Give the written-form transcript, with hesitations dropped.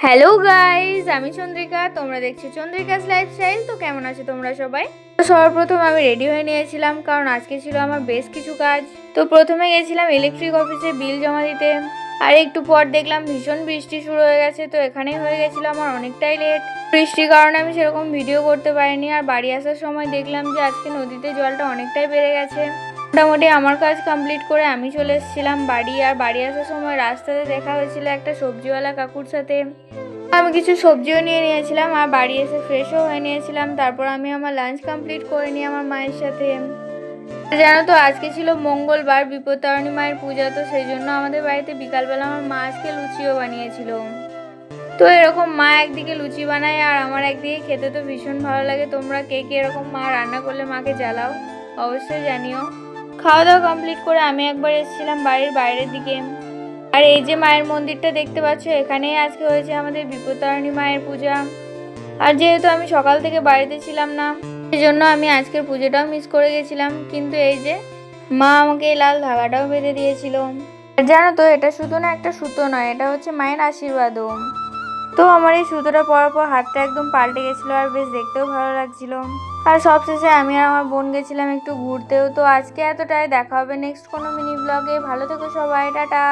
Hello guys, আমি চন্দ্রিকা। তোমরা দেখছো চন্দ্রিকাস লাইফস্টাইল। তো কেমন আছো তোমরা সবাই? তো সর্বপ্রথম আমি রেডি হয়ে নিয়েছিলাম, কারণ আজকে ছিল আমার বেশ কিছু কাজ। তো প্রথমে গেছিলাম ইলেকট্রিক অফিসে বিল জমা দিতে। আর একটু পর দেখলাম ভীষণ বৃষ্টি শুরু হয়ে গেছে, তো এখানেই হয়ে গেছিল আমার অনেকটাই লেট। বৃষ্টির কারণে আমি সেরকম ভিডিও করতে পারিনি। আর বাড়ি আসার সময় দেখলাম যে আজকে নদীতে জলটা অনেকটাই বেড়ে গেছে। মোটামুটি আমার কাজ কমপ্লিট করে আমি চলে এসেছিলাম বাড়ি। আর বাড়ি আসার সময় রাস্তাতে দেখা হয়েছিল একটা সবজিওয়ালা কাকুর সাথে। আমি কিছু সবজিও নিয়ে নিয়েছিলাম আর বাড়ি এসে ফ্রেশও হয়ে নিয়েছিলাম। তারপর আমি আমার লাঞ্চ কমপ্লিট করে নিই আমার মায়ের সাথে। জানো তো আজকে ছিল মঙ্গলবার, বিপত্তারিণী মায়ের পূজা। তো সেই জন্য আমাদের বাড়িতে বিকালবেলা আমার মা আজকে লুচিও বানিয়েছিল। তো এরকম মা একদিকে লুচি বানায় আর আমার একদিকে খেতে তো ভীষণ ভালো লাগে। তোমরা কে কে এরকম মা রান্না করলে মাকে জ্বালাও, অবশ্যই জানিও। খাওয়া দাওয়া কমপ্লিট করে আমি একবার এসেছিলাম বাড়ির বাইরের দিকে। আর এই যে মায়ের মন্দিরটা দেখতে পাচ্ছ, এখানেই আজকে হয়েছে আমাদের বিপত্তারিণী মায়ের পূজা। আর যেহেতু আমি সকাল থেকে বাড়িতে ছিলাম না, সেই জন্য আমি আজকের পুজোটাও মিস করে গেছিলাম। কিন্তু এই যে মা আমাকে এই লাল ধাগাটাও বেঁধে দিয়েছিল। আর জানো তো এটা শুধু না একটা সুতো নয়, এটা হচ্ছে মায়ের আশীর্বাদও। তো আমার এই সুতোটা পরার পর হাতটা একদম পাল্টে গেছিলো আর বেশ দেখতেও ভালো লাগছিল। আর সবশেষে আমি আর আমার বোন গেছিলাম একটু ঘুরতেও। তো আজকে এতটাই, দেখা হবে নেক্সট কোনো মিনি ব্লগে। ভালো থেকো সবাই, টাটা।